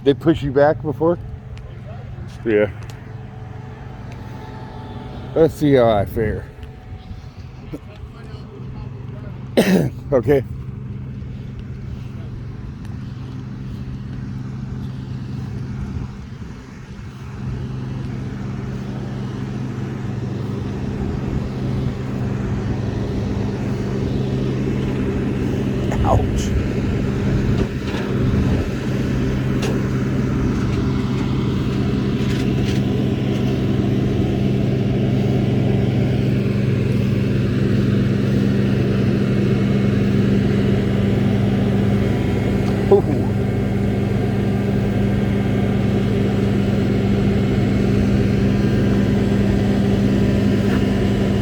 They push you back before? Yeah. Let's see how I fare. Okay. Ouch. Ooh.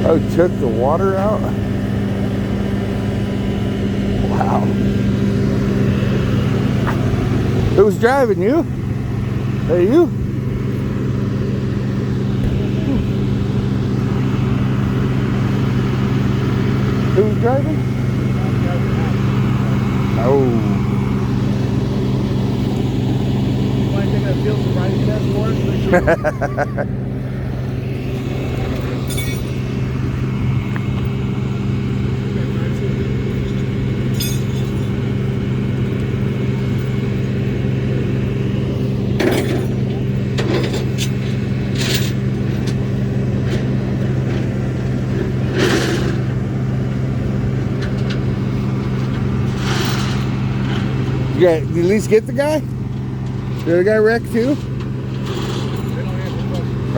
Oh, took the water out? Wow. Who's driving, you? Hey, you? Who's driving? Oh. I think that feels surprising test for us. You got, you at least get the guy? Did the guy wreck too?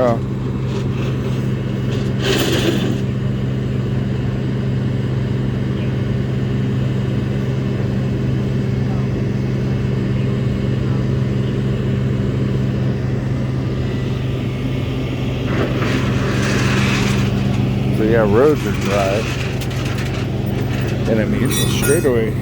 Oh. So yeah, roads are dry. And I mean, it's a straightaway.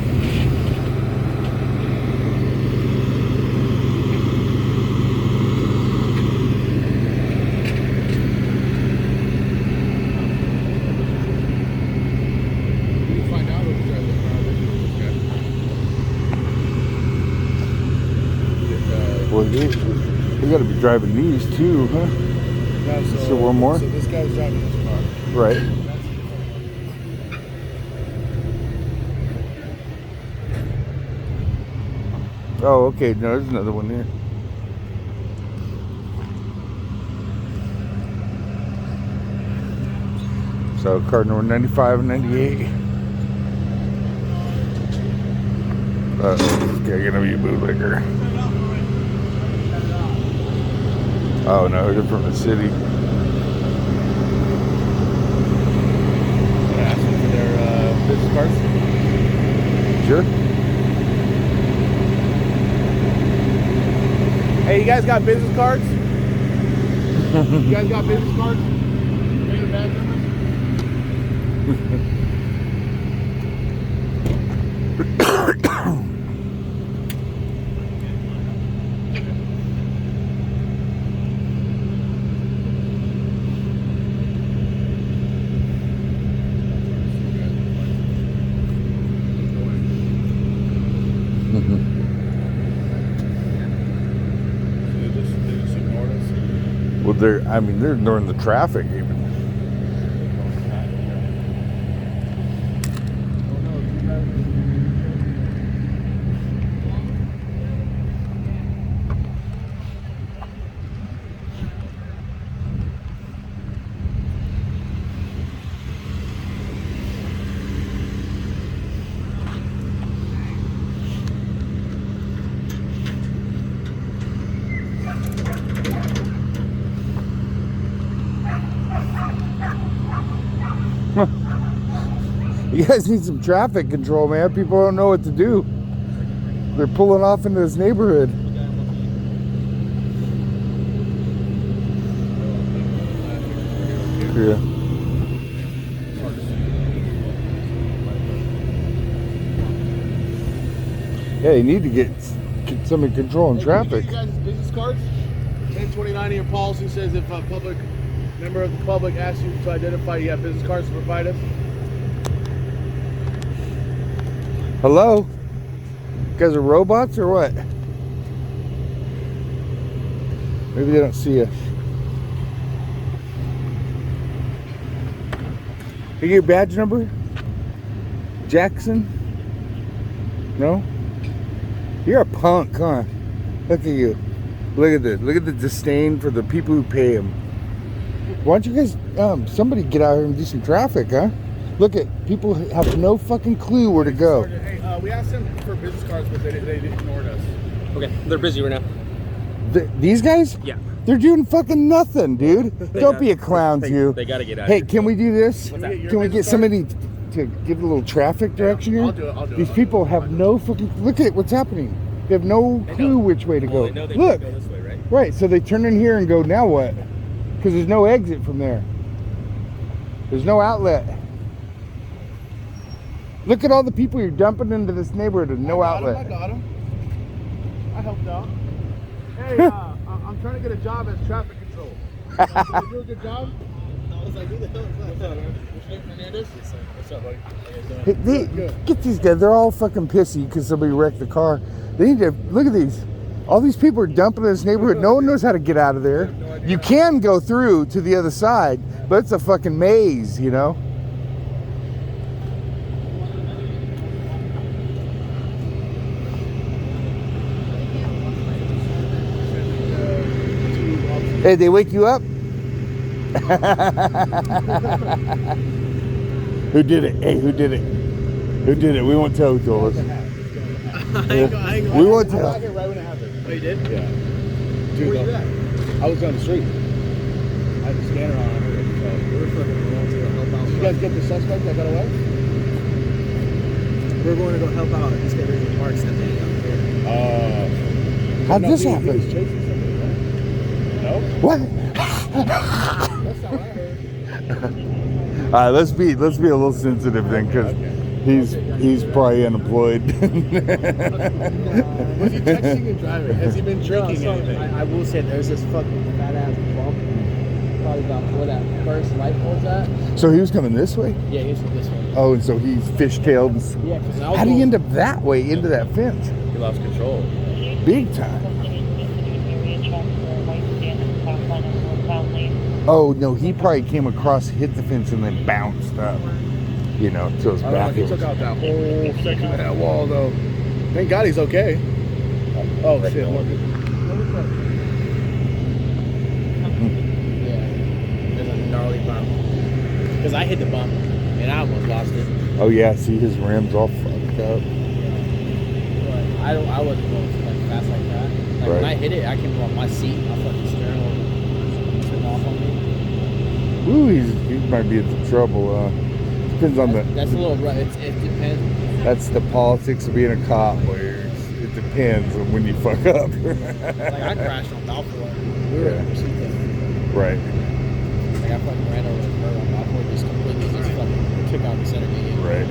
Well, we got to be driving these too, huh? No, So one more? So this guy's driving this car. Right. Oh, okay. No, there's another one there. So car number 95 and 98. This guy gonna be a bootlegger. Oh no, they're from the city. Asking for their business cards. Sure. Hey, you guys got business cards? You guys got business cards? Pay the badge number? They just ignored us. Well, they're ignoring the traffic even. You guys need some traffic control, man. People don't know what to do. They're pulling off into this neighborhood. Yeah. Yeah, you need to get some control in traffic. You guys business cards? 1029 of your policy says if a member of the public asks you to identify, you have business cards to provide us. Hello? You guys are robots or what? Maybe they don't see us. You get your badge number? Jackson? No? You're a punk, huh? Look at you. Look at this. Look at the disdain for the people who pay him. Why don't you guys, somebody get out here and do some traffic, huh? Look at, people have no fucking clue where to go. Hey, we asked them for business cards, but they ignored us. Okay, they're busy right now. These guys? Yeah. They're doing fucking nothing, dude. Don't be a clown, you. They gotta get out. Hey, can we do this? What's that? Can we get somebody to give a little traffic direction here? I'll do it. These people have no fucking, look at what's happening. They have no clue which way to go. They know they Look. can go this way, right? Right, so they turn in here and go, now what? Because there's no exit from there. There's no outlet. Look at all the people you're dumping into this neighborhood with no outlet. I got him. I helped out. Hey, I'm trying to get a job as traffic control. Did you do a good job? I was like, who the hell is that? What's up, Hernandez? What's up, buddy? Hey, get these guys, they're all fucking pissy because somebody wrecked the car. They need to, look at these. All these people are dumping in this neighborhood. No one knows how to get out of there. You can go through to the other side, but it's a fucking maze, you know? Hey, they wake you up? Who did it? Hey, who did it? Who did it? We won't tell who told us. We won't tell. I got here right when it happened. Oh, you did? Yeah. Dude, Where you at? I was on the street. I had the scanner on. We were fucking going to go help out. Did you guys get the suspect that got away? We're going to go help out. This guy in the parks that day out there. How'd this He happen? was chasing somebody, right? No? What? That's not what I heard. All right, let's be a little sensitive then, because he's probably unemployed. Was he texting and driving? Has he been drinking anything? I will say there's this fucking fat ass bump. Probably about where that first light pole's at. So he was coming this way? Yeah, he's from this way. Oh, and so he's fishtailed. Yeah, because How did he end up that way into that fence? He lost control. Big time. Oh no, he probably came across, hit the fence, and then bounced up. You know, to his I don't know. back. He took out that whole section of that wall, though. Thank God he's okay. Oh shit! Yeah, there's a gnarly bump. Because I hit the bump and I almost lost it. Oh yeah, see his rims all fucked up. But I wasn't going like fast like that. Like when I hit it, I came off my seat. My fucking steering wheel turned off on me. Ooh, he might be in some trouble. Depends on That's a little rough. It depends. That's the politics of being a cop, where it depends on when you fuck up. Like I crashed on Balfour. We were in pursuit. Right. Like I fucking ran over the curb on Balfour, just completely just fucking took out the center gate. Right.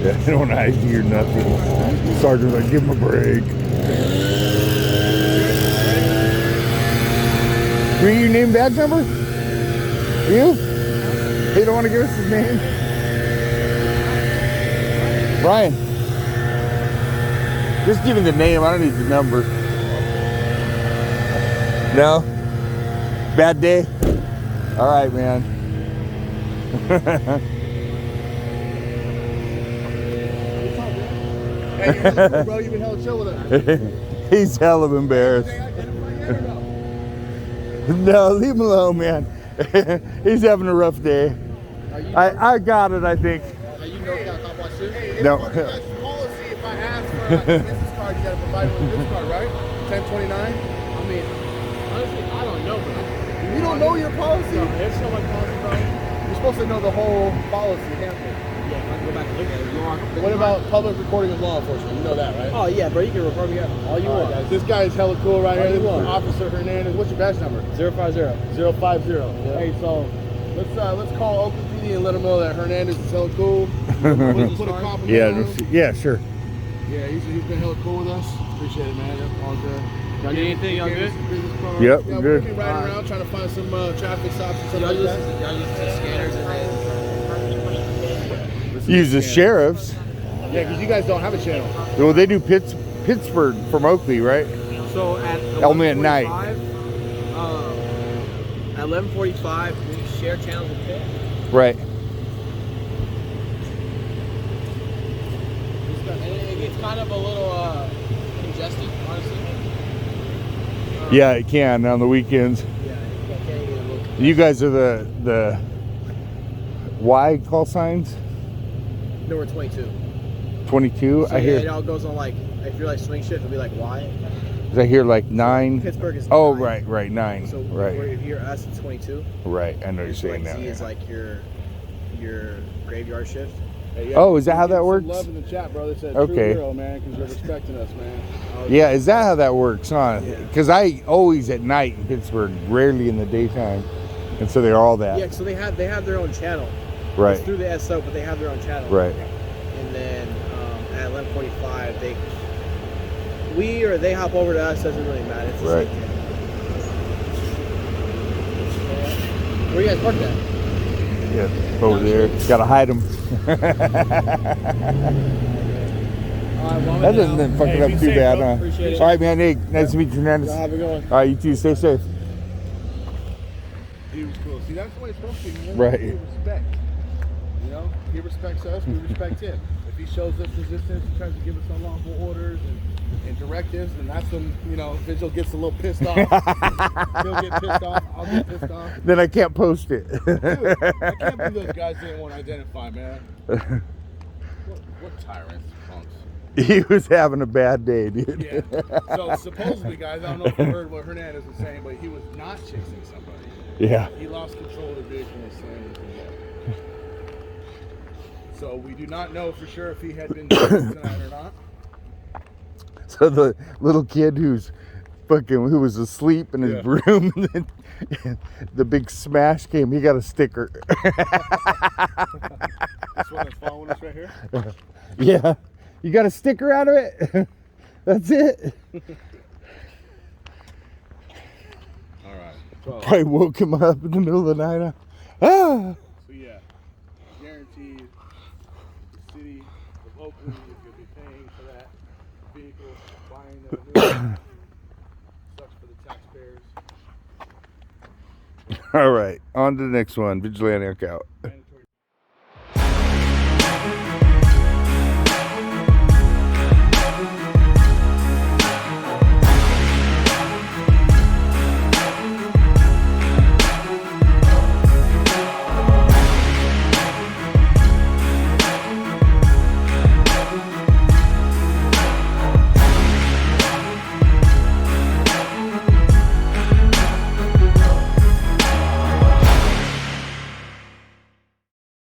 Yeah, I don't ID or nothing. Sergeant's like, give him a break. Read your name, badge number? You? They don't want to give us his name? Brian. Just give me the name. I don't need the number. No? Bad day? All right, man. Hey, bro, you've been hella chill with us. He's hella embarrassed. No, leave him alone, man. He's having a rough day. I got it, I think. You know Cal Watch too? No. That's policy. If I ask for a business card, you gotta provide me with a business card, right? 1029. I mean, honestly, I don't know, bro. You don't know your policy. No, there's so much policy, bro. You're supposed to know the whole policy, can't you? Yeah, if I can go back and look at it. You want, What about public recording of law enforcement? You know that, right? Oh, yeah, bro. You can record me all you want. Guys, this guy is hella cool right All here. you This is want. Officer Hernandez. What's your badge number? 050. 050. Hey, so let's call Oakley PD and let them know that Hernandez is hella cool. Put a compliment on him. Yeah, sure. Yeah, he's been hella cool with us. Appreciate it, man. All good. Y'all need anything? Y'all good? Yep, Yeah, good. we're looking right around trying to find some traffic stops and stuff like that. Y'all use the scanners and then... Use the sheriffs. Yeah, because you guys don't have a channel. Well, they do Pittsburgh from Oakley, right? So at Only at night. 11:45, at 11:45, we share channels with Pitt. Right. And it gets kind of a little congested, honestly. Yeah, it can on the weekends. Yeah, it can get a little congested. You guys are the Y call signs? No, we're 22. 22? So I yeah, hear it all goes on like, if you're like swing shift, it'll be like Y. I hear like 9. Pittsburgh is 9. Oh, right, 9. So Right. if you're us, it's 22. Right. I know you're And saying like that. Z is yeah. like your graveyard shift. Hey, yeah, Oh, is that how give that some works? Love in the chat, bro. They said Okay. true hero, man, because you're respecting us, man. Yeah, is that how that works, huh? Yeah. Because I always at night in Pittsburgh, rarely in the daytime. And so they're all that. Yeah, so they have their own channel. Right. It's through the SO, but they have their own channel. Right. And then at 11:45, they hop over to us. Doesn't really matter. It's the Right. same thing. Where you guys parked at? Yeah, over there. Gotta hide them. That doesn't fuck it Hey, up be too safe, bad, bro. huh? Appreciate it. All right, man. Hey, nice to meet you, Hernandez. Y'all have a good one. All right, you too. Stay safe. He was cool. See, that's the way it's supposed to be, man. Right. He respect. You know, he respects us. We respect him. If he shows us resistance and tries to give us unlawful orders and directives, then that's when, you know, Vigil gets a little pissed off. He'll get pissed off. I'll get pissed off. Then I can't post it. Dude, I can't believe those guys didn't want to identify, man. What tyrants, punks. He was having a bad day, dude. Yeah. So supposedly, guys, I don't know if you heard what Hernandez was saying, but he was not chasing somebody. Yeah. He lost control of the vehicle and slammed into the wall. So we do not know for sure if he had been drinking tonight or not. So the little kid who was asleep in his room, and then the big smash came. He got a sticker. This one that's following us right here. Yeah, you got a sticker out of it. That's it. All right. So Probably woke him up in the middle of the night. Ah. yeah, guaranteed the city of Oakland is going to be paying for that vehicle, buying the new sucks for the taxpayers. All right, on to the next one. Vigilante out. And